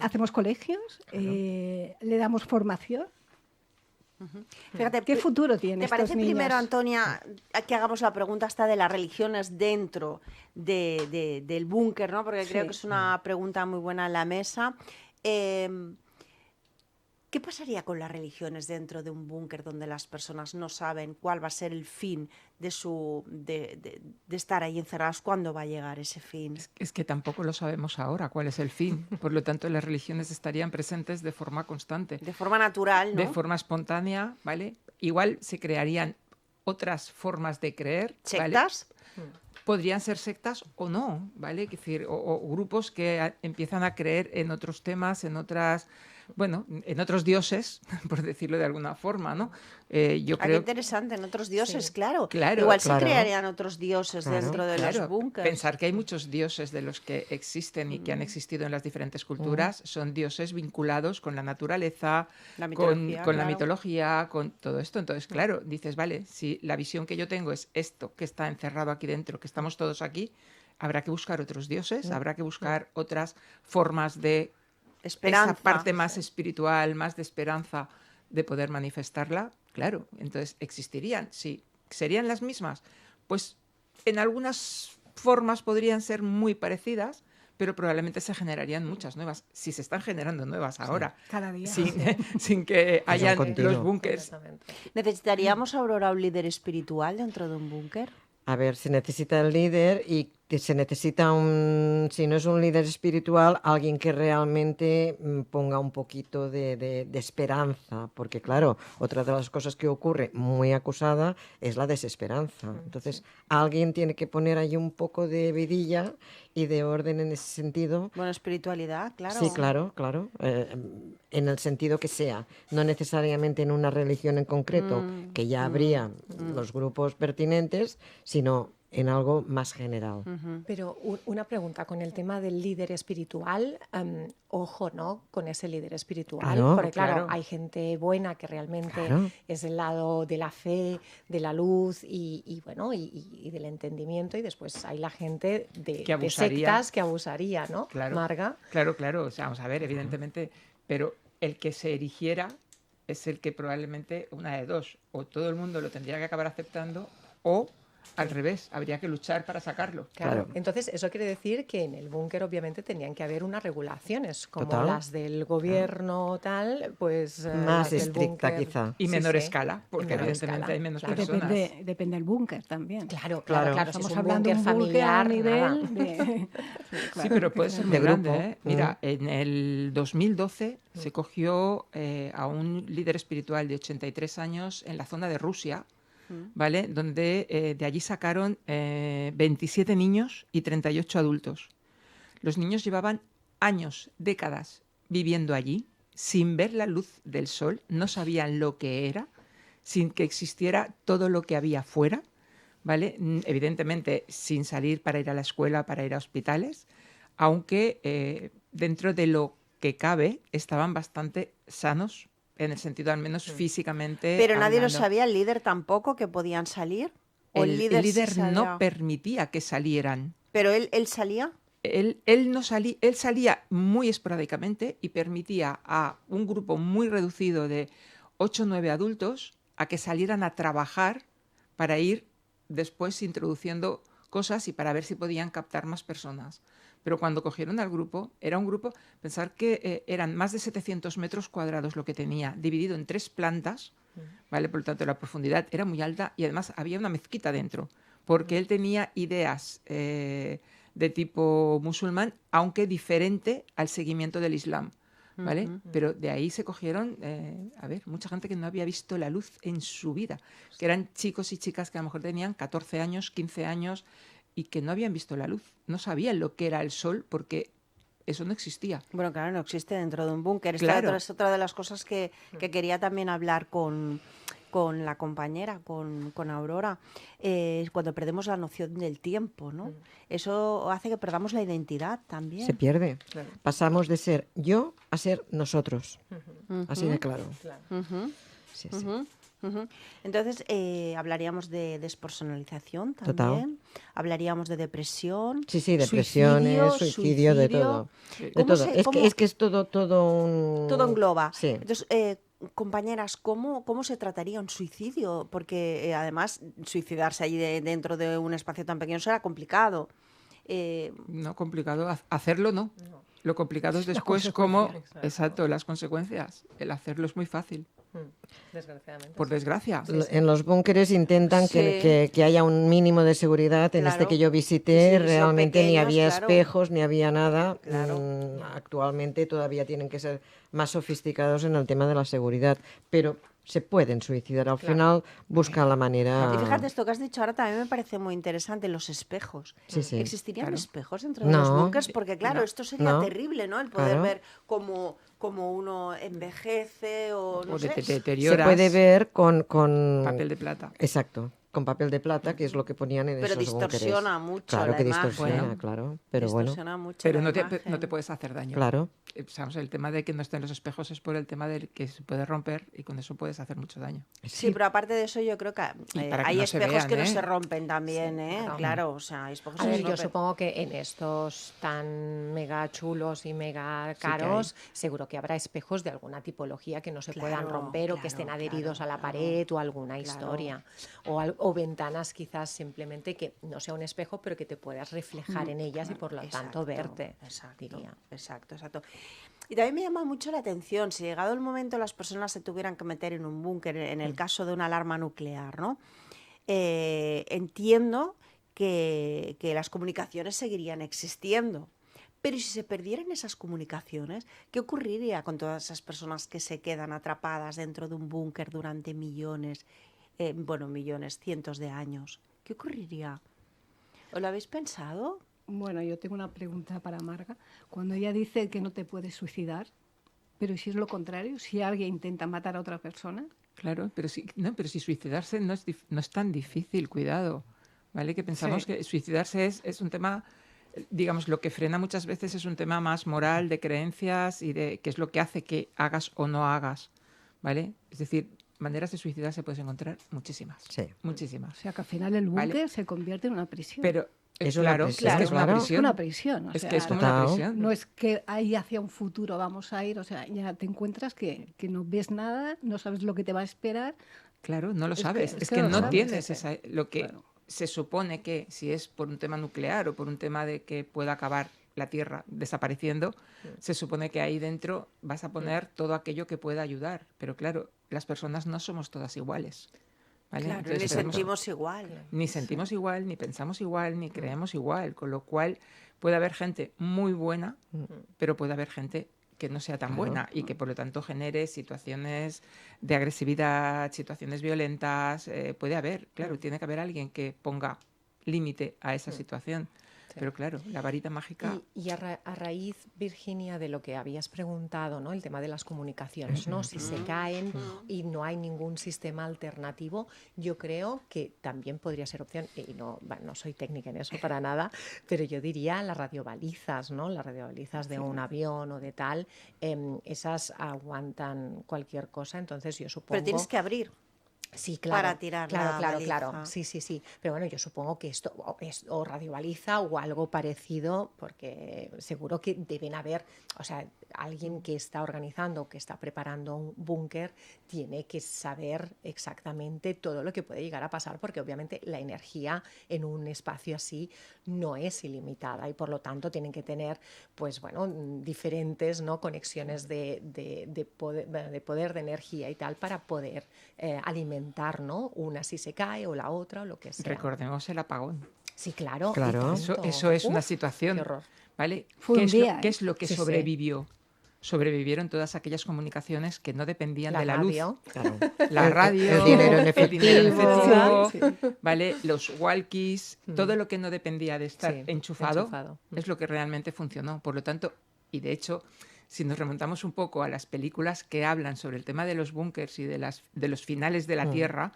Hacemos colegios, le damos formación. Fíjate, ¿Qué futuro tienen ¿te estos parece niños? primero, Antonia, que hagamos la pregunta hasta de las religiones dentro del búnker, ¿no? Porque creo Sí. que es una pregunta muy buena en la mesa. ¿Qué pasaría con las religiones dentro de un búnker donde las personas no saben cuál va a ser el fin de estar ahí encerradas? ¿Cuándo va a llegar ese fin? Es que tampoco lo sabemos ahora cuál es el fin. Por lo tanto, las religiones estarían presentes de forma constante, De forma natural, ¿no? de forma espontánea, ¿vale? Igual se crearían otras formas de creer, ¿vale? ¿Sectas? Podrían ser sectas o no, ¿vale? Es decir, o grupos que empiezan a creer en otros temas, en otras, bueno, en otros dioses, por decirlo de alguna forma, ¿no? Yo Qué creo interesante, en otros dioses, Sí. claro. Claro, Igual claro. se crearían otros dioses Claro, dentro de los búnkers. pensar que hay muchos dioses de los que existen y que han existido en las diferentes culturas, son dioses vinculados con la naturaleza, La con mitología, la claro. mitología, con todo esto. Entonces, claro, dices, vale, si la visión que yo tengo es esto que está encerrado aquí dentro, que estamos todos aquí, habrá que buscar otros dioses, habrá que buscar otras formas de Esperanza. esa parte más espiritual, más de esperanza, de poder manifestarla. Claro, entonces existirían, sí. ¿Serían las mismas? Pues en algunas formas podrían ser muy parecidas, pero probablemente se generarían muchas nuevas, si se están generando nuevas ahora, Cada día. sin que hayan continuo. los búnkers. Completamente. ¿Necesitaríamos, Aurora, un líder espiritual dentro de un búnker? A ver, se necesita el líder y que se necesita si no es un líder espiritual, alguien que realmente ponga un poquito de esperanza, porque claro, otra de las cosas que ocurre muy acusada es la desesperanza. Entonces, alguien tiene que poner ahí un poco de vidilla y de orden en ese sentido. Bueno, espiritualidad, claro. Sí, claro, claro. En el sentido que sea, no necesariamente en una religión en concreto, que ya habría los grupos pertinentes, sino en algo más general. Pero una pregunta con el tema del líder espiritual, ojo, ¿no? Con ese líder espiritual, Claro, porque claro, claro. hay gente buena que realmente Claro. es el lado de la fe, de la luz y bueno, y del entendimiento, y después hay la gente de abusaría. sectas que abusaría, ¿no? Claro. Marga. Claro, claro. O sea, vamos a ver, evidentemente, pero el que se erigiera es el que probablemente, una de dos, o todo el mundo lo tendría que acabar aceptando, o al revés, habría que luchar para sacarlo. Claro. Claro. Entonces, eso quiere decir que en el búnker obviamente tenían que haber unas regulaciones, como Total. las del gobierno tal, pues Más las del estricta, búnker. quizá. Y Sí, menor sí. escala, porque En menor evidentemente escala, hay menos claro. personas. Depende del búnker también. Claro, Claro. claro, si es Estamos un hablando de búnker un búnker a familiar, nada. nivel de... Sí, pero puede ser muy De grande, grupo. ¿eh? Mira, en el 2012 se cogió a un líder espiritual de 83 años en la zona de Rusia, ¿vale? Donde de allí sacaron 27 niños y 38 adultos. Los niños llevaban años, décadas viviendo allí, sin ver la luz del sol, no sabían lo que era, sin que existiera todo lo que había fuera, ¿vale? Evidentemente sin salir para ir a la escuela, para ir a hospitales, aunque dentro de lo que cabe estaban bastante sanos, en el sentido al menos físicamente. Pero nadie lo hablando. sabía, el líder tampoco, que podían salir. ¿O El sí líder salía? no permitía que salieran. Pero él salía. Él no salía, él salía muy esporádicamente y permitía a un grupo muy reducido de 8 o 9 adultos a que salieran a trabajar para ir después introduciendo cosas y para ver si podían captar más personas. Pero cuando cogieron al grupo, era un grupo, pensar que eran más de 700 metros cuadrados lo que tenía, dividido en 3 plantas, ¿vale? Por lo tanto, la profundidad era muy alta y además había una mezquita dentro, porque él tenía ideas de tipo musulmán, aunque diferente al seguimiento del Islam, ¿vale? Pero de ahí se cogieron, mucha gente que no había visto la luz en su vida, que eran chicos y chicas que a lo mejor tenían 14 años, 15 años y que no habían visto la luz, no sabían lo que era el sol porque eso no existía. Bueno, claro, no existe dentro de un búnker. Esta Claro. es otra de las cosas que quería también hablar con la compañera, con Aurora, cuando perdemos la noción del tiempo, ¿no? Eso hace que perdamos la identidad también. Se pierde. Claro. Pasamos de ser yo a ser nosotros. Así de claro. Claro. Ujú, Sí, sí. ujú, ujú. Entonces, hablaríamos de despersonalización Total. también, hablaríamos de depresión, Sí, sí, depresiones, suicidio, de todo. De ¿Cómo todo. se- Es cómo- que es todo un... Todo engloba. Sí. Entonces, compañeras, ¿cómo se trataría un suicidio? Porque además suicidarse allí dentro de un espacio tan pequeño será complicado. No complicado, hacerlo no. Lo complicado es Las después cómo, consecuencias. exacto, las consecuencias. El hacerlo es muy fácil, Desgraciadamente. por desgracia. En los búnkeres intentan que haya un mínimo de seguridad. En este Claro. que yo visité Sí, son realmente ni pequeños, había claro. espejos, ni había nada. Claro. Actualmente todavía tienen que ser más sofisticados en el tema de la seguridad, pero se pueden suicidar. Al final buscan la manera... Y fíjate, esto que has dicho ahora también me parece muy interesante, los espejos. Sí, sí. ¿Existirían Claro. espejos dentro de No. los búnkers? Porque claro, No. esto sería No. terrible, ¿no? El poder Claro. ver cómo uno envejece o no O sé. te Se deterioras. puede ver con Papel de plata. Exacto, con papel de plata, que es lo que ponían en Pero esos búnkeres. distorsiona mucho Claro la que imagen. distorsiona, Bueno, claro. Pero bueno, Distorsiona mucho Pero la no te imagen. puedes hacer daño. claro. Sabes, el tema de que no estén los espejos es por el tema de que se puede romper y con eso puedes hacer mucho daño. Sí, pero aparte de eso yo creo que Y para que hay no se espejos vean, que no ¿eh? se rompen también, ¿eh? claro. Claro, o sea, hay espejos A que ver, se yo rompen. supongo que en estos tan mega chulos y mega Sí que hay. caros, seguro que habrá espejos de alguna tipología que no se puedan Claro, romper o que claro, estén adheridos claro, a la claro. pared o alguna Claro. historia. O ventanas quizás simplemente que no sea un espejo, pero que te puedas reflejar en ellas y por lo tanto Exacto, verte, exacto, diría. Exacto. Y también me llama mucho la atención, si llegado el momento las personas se tuvieran que meter en un búnker, en el caso de una alarma nuclear, ¿no? Entiendo que las comunicaciones seguirían existiendo. Pero ¿y si se perdieran esas comunicaciones? ¿Qué ocurriría con todas esas personas que se quedan atrapadas dentro de un búnker durante millones, cientos de años? ¿Qué ocurriría? ¿Os lo habéis pensado? Bueno, yo tengo una pregunta para Marga. Cuando ella dice que no te puedes suicidar, pero si es lo contrario, si alguien intenta matar a otra persona, Claro, pero si suicidarse no es tan difícil, cuidado, ¿vale? Que pensamos Sí. que suicidarse es un tema, digamos, lo que frena muchas veces es un tema más moral, de creencias y de qué es lo que hace que hagas o no hagas, ¿vale? Es decir, maneras de suicidarse puedes encontrar muchísimas, Sí. muchísimas. o sea que al final el búnker Vale. se convierte en una prisión. Pero Es una claro, prisión, es que es una claro. es prisión. una prisión. O Es sea, que es como una Total. prisión. no es que ahí hacia un futuro vamos a ir, o sea, ya te encuentras que no ves nada, no sabes lo que te va a esperar. Claro, no lo Es que- sabes. es Es que que no lo no sabes, tienes sí, sí. lo que Claro. se supone que si es por un tema nuclear o por un tema de que pueda acabar la Tierra desapareciendo, se supone que ahí dentro vas a poner todo aquello que pueda ayudar. Pero claro, las personas no somos todas iguales. ¿vale? Claro, Entonces ni tenemos- sentimos igual. ni sentimos igual, ni pensamos igual, ni creemos igual. Con lo cual puede haber gente muy buena, pero puede haber gente que no sea tan buena y que por lo tanto genere situaciones de agresividad, situaciones violentas. Puede haber, claro, tiene que haber alguien que ponga límite a esa situación. Pero claro, la varita mágica... Y a raíz, Virginia, de lo que habías preguntado, ¿no? El tema de las comunicaciones, ¿no? Si se caen y no hay ningún sistema alternativo, yo creo que también podría ser opción, y no soy técnica en eso para nada, pero yo diría las radiobalizas, ¿no? Las radiobalizas de un avión o de tal, esas aguantan cualquier cosa, entonces yo supongo... Pero tienes que abrir. Sí, claro. para tirar claro, la claro. baliza. Sí. Pero bueno, yo supongo que esto es o radiobaliza o algo parecido, porque seguro que deben haber, o sea, alguien que está organizando, que está preparando un búnker, tiene que saber exactamente todo lo que puede llegar a pasar, porque obviamente la energía en un espacio así no es ilimitada y por lo tanto tienen que tener, pues bueno, diferentes, ¿no? Conexiones de poder de energía y tal para poder alimentar, ¿no? Una si se cae o la otra o lo que sea. Recordemos el apagón. Sí, claro. Claro. y tanto. Eso es una Uf, situación, qué horror. ¿vale? Fue un día, ¿Qué es lo que Sí, sí. sobrevivió? Sobrevivieron todas aquellas comunicaciones que no dependían La de la radio. luz. Claro. La radio, el dinero en el dinero en efectivo. efectivo, ¿vale? Los walkies, todo lo que no dependía de estar Sí, enchufado, enchufado. es lo que realmente funcionó. Por lo tanto, Y de hecho, si nos remontamos un poco a las películas que hablan sobre el tema de los búnkers y de los finales de la Tierra,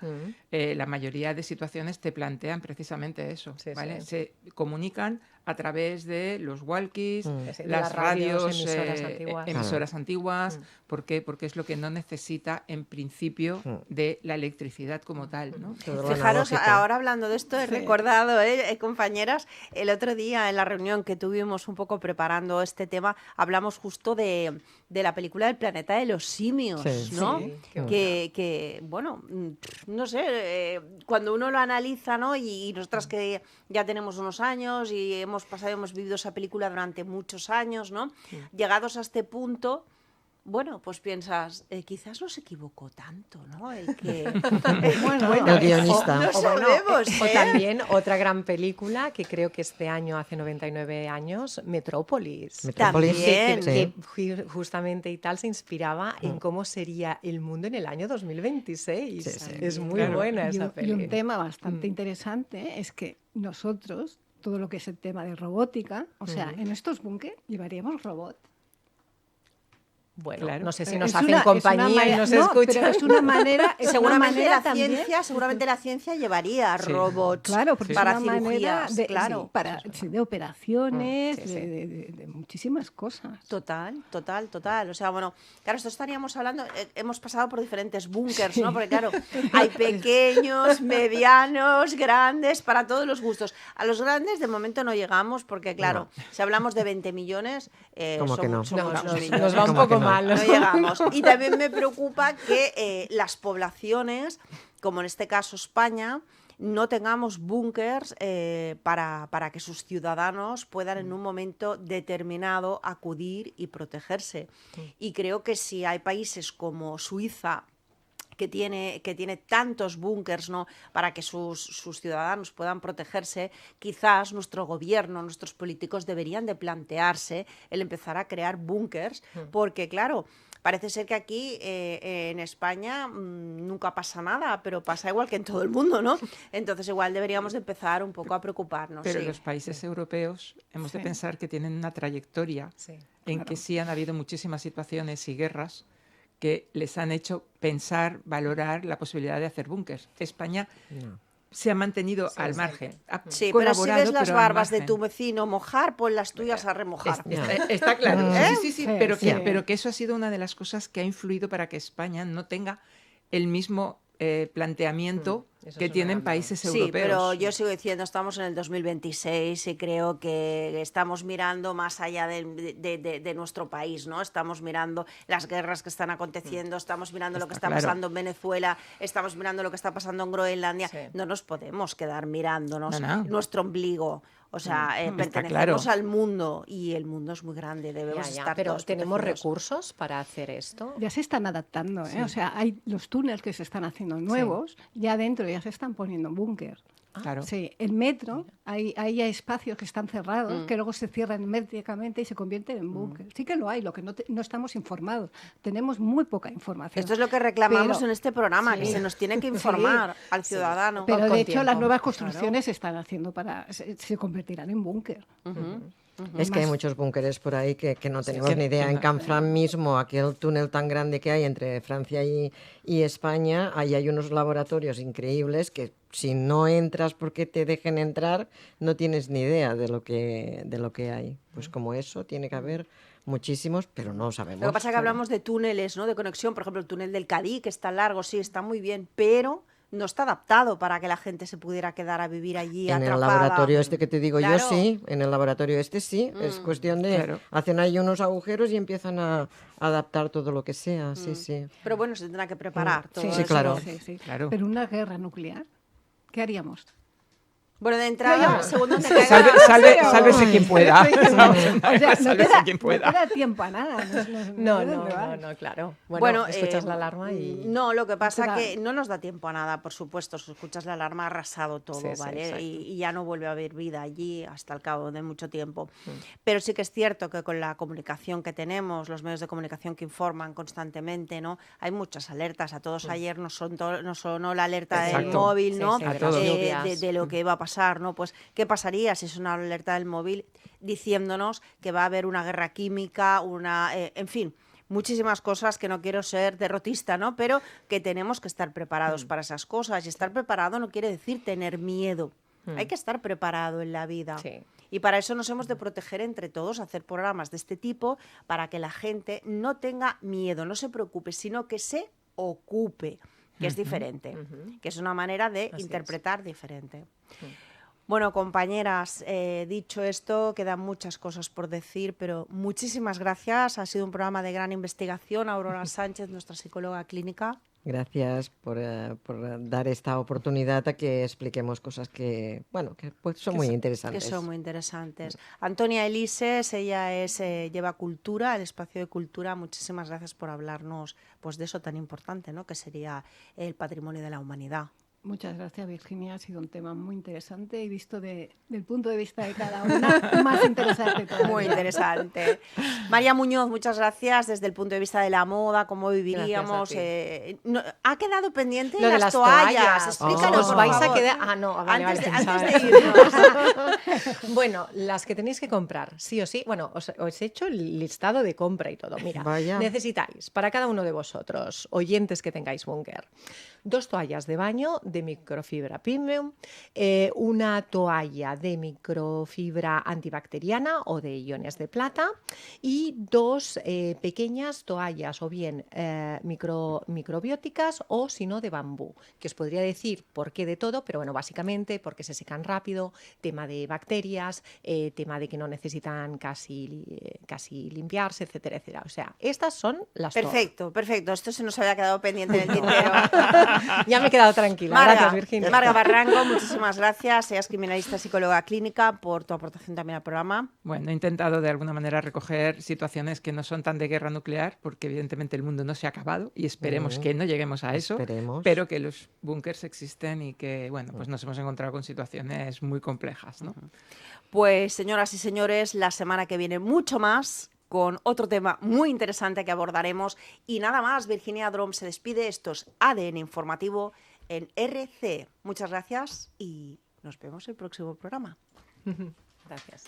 la mayoría de situaciones te plantean precisamente eso, Sí, ¿vale? sí. Se comunican a través de los walkies, Sí, de las radios, emisoras antiguas. emisoras antiguas. ¿Por qué? Porque es lo que no necesita, en principio, de la electricidad como tal, ¿no? Todo lo Fijaros, analógico. ahora hablando de esto, he recordado, compañeras, el otro día en la reunión que tuvimos un poco preparando este tema, hablamos justo de la película del planeta de los simios, Sí. ¿no? Sí, qué Que, bueno, no sé, cuando uno lo analiza, ¿no? Y nosotras que ya tenemos unos años y hemos vivido esa película durante muchos años, ¿no? Llegados a este punto, bueno, pues piensas, quizás no se equivocó tanto, ¿no? El que... El guionista. No sabemos, O ¿eh? también otra gran película que creo que este año, hace 99 años, Metrópolis. Metrópolis, También. sí. Que justamente y tal se inspiraba en cómo sería el mundo en el año 2026. Sí, sí. Es muy Claro. buena Y esa un, peli. y un tema bastante interesante es que nosotros, todo lo que es el tema de robótica, o sea, en estos búnkeres llevaríamos robot. Bueno, Claro. no sé si Es nos una- hacen es una compañía y manera- nos no, escuchan. pero es una manera, es una Seguramente manera la también. ciencia llevaría Sí. robots Claro, porque para es una manera cirugías, de, claro. sí, para, sí, de operaciones, Sí, sí. de muchísimas cosas. Total. O sea, bueno, claro, esto estaríamos hablando, hemos pasado por diferentes búnkers, ¿no? Porque claro, hay pequeños, medianos, grandes, para todos los gustos. A los grandes de momento no llegamos porque, claro, si hablamos de 20 millones, ¿Cómo que no? somos No, unos nos millones. va un ¿Cómo que poco no? mal. No llegamos. Y también me preocupa que las poblaciones, como en este caso España, no tengamos búnkers para que sus ciudadanos puedan en un momento determinado acudir y protegerse. Y creo que si hay países como Suiza, que tiene tantos búnkers, ¿no?, para que sus ciudadanos puedan protegerse, quizás nuestro gobierno, nuestros políticos deberían de plantearse el empezar a crear búnkers, porque claro, parece ser que aquí en España nunca pasa nada, pero pasa igual que en todo el mundo, ¿no? Entonces igual deberíamos de empezar un poco a preocuparnos. Pero sí. los países europeos hemos de Sí. pensar que tienen una trayectoria Sí. en que sí han habido muchísimas situaciones y guerras que les han hecho pensar, valorar la posibilidad de hacer búnkers. España se ha mantenido al margen. Ha Sí, pero si colaborado, ves las pero al barbas de margen. tu vecino mojar, pon las tuyas a remojar. Está claro, ¿Eh? sí, Sí, pero, sí. pero que eso ha sido una de las cosas que ha influido para que España no tenga el mismo planteamiento Eso que es una tienen gran países Sí, europeos. pero yo sigo diciendo, estamos en el 2026 y creo que estamos mirando más allá de nuestro país, ¿no? Estamos mirando las guerras que están aconteciendo, estamos mirando lo que Está está claro. pasando en Venezuela, estamos mirando lo que está pasando en Groenlandia. Sí. No nos podemos quedar mirándonos No. nuestro ombligo. O sea, pertenecemos claro. al mundo y el mundo es muy grande, debemos Ya, estar pero todos ¿tenemos protegidos. recursos para hacer esto? Ya se están adaptando, ¿eh? O sea, hay los túneles que se están haciendo nuevos, ya dentro ya se están poniendo búnker. Claro. Sí, el metro, hay espacios que están cerrados, que luego se cierran herméticamente y se convierten en búnker. Sí que lo hay, lo que no estamos informados. Tenemos muy poca información. Esto es lo que reclamamos Pero- en este programa, que sí. se nos tiene que informar al ciudadano. Pero Con de hecho las tiempo, nuevas construcciones se están haciendo se convertirán en búnker. Es que hay muchos búnkeres por ahí que no tenemos que- ni idea. que En no- Canfranc mismo, aquel túnel tan grande que hay entre Francia y España, ahí hay unos laboratorios increíbles que si no entras porque te dejen entrar, no tienes ni idea de lo que hay. Pues como eso, tiene que haber muchísimos, pero no sabemos. Lo que pasa es que hablamos de túneles, ¿no?, de conexión, por ejemplo, el túnel del Cadí, que está largo, sí, está muy bien, pero no está adaptado para que la gente se pudiera quedar a vivir allí En el atrapada. laboratorio este que te digo Claro. yo, sí. En el laboratorio este sí. Es cuestión de... Claro. Hacen ahí unos agujeros y empiezan a adaptar todo lo que sea. Sí, sí. Pero bueno, se tendrá que preparar todo Sí, eso. claro. Sí. Claro. Pero una guerra nuclear, ¿qué haríamos? Bueno, de entrada, según donde Sálvese quien pueda. O sea, no Sálvese queda, quien no pueda. queda tiempo a nada. No, claro. Bueno, escuchas la alarma y... No, lo que pasa Queda- que no nos da tiempo a nada, por supuesto. Si escuchas la alarma, ha arrasado todo, Sí, sí, ¿vale? exacto. Y ya no vuelve a haber vida allí hasta el cabo de mucho tiempo. Pero sí que es cierto que con la comunicación que tenemos, los medios de comunicación que informan constantemente, ¿no?, hay muchas alertas. A todos ayer nos sonó la alerta del Exacto. móvil, Sí, ¿no?, sí, de las Eh, lluvias. de lo que iba a pasar pasar, ¿no? Pues, ¿qué pasaría si es una alerta del móvil diciéndonos que va a haber una guerra química, en fin, muchísimas cosas, que no quiero ser derrotista, ¿no? Pero que tenemos que estar preparados para esas cosas. Y estar preparado no quiere decir tener miedo. Hay que estar preparado en la vida. Sí. Y para eso nos hemos de proteger entre todos, hacer programas de este tipo para que la gente no tenga miedo, no se preocupe, sino que se ocupe, que es diferente, que es una manera de interpretar diferente. Bueno, compañeras, dicho esto, quedan muchas cosas por decir, pero muchísimas gracias. Ha sido un programa de gran investigación. Aurora Sánchez, nuestra psicóloga clínica. Gracias por dar esta oportunidad a que expliquemos cosas que, bueno, que pues son muy interesantes. Que son muy interesantes. Antonia Elises, ella lleva cultura, el espacio de cultura. Muchísimas gracias por hablarnos, pues, de eso tan importante, ¿no? Que sería el patrimonio de la humanidad. Muchas gracias, Virginia. Ha sido un tema muy interesante y visto del punto de vista de cada una, más interesante todavía. Muy interesante. María Muñoz, muchas gracias. Desde el punto de vista de la moda, cómo viviríamos. Ha quedado pendiente lo de las toallas. Explícanos, os por vais favor. a quedar... Ah, no, vale, Antes de irnos. Bueno, las que tenéis que comprar, sí o sí. Bueno, os he hecho el listado de compra y todo. Mira, Vaya. necesitáis para cada uno de vosotros, oyentes que tengáis búnker, 2 toallas de baño de microfibra premium, una toalla de microfibra antibacteriana o de iones de plata y 2 pequeñas toallas o bien microbióticas o si no de bambú, que os podría decir por qué de todo, pero bueno, básicamente porque se secan rápido, tema de bacterias, tema de que no necesitan casi limpiarse, etcétera, etcétera. O sea, estas son las Perfecto. Esto se nos había quedado pendiente en el tintero. Ya me he quedado tranquila. Gracias, Virginia. Marga Barranco, muchísimas gracias. Ella es criminalista psicóloga clínica, por tu aportación también al programa. Bueno, he intentado de alguna manera recoger situaciones que no son tan de guerra nuclear, porque evidentemente el mundo no se ha acabado y esperemos que no lleguemos a eso, pero que los búnkers existen y que, bueno, pues nos hemos encontrado con situaciones muy complejas, ¿no? Pues, señoras y señores, la semana que viene mucho más, con otro tema muy interesante que abordaremos. Y nada más, Virginia Drom se despide. Esto es ADN Informativo en RC. Muchas gracias y nos vemos en el próximo programa. Gracias.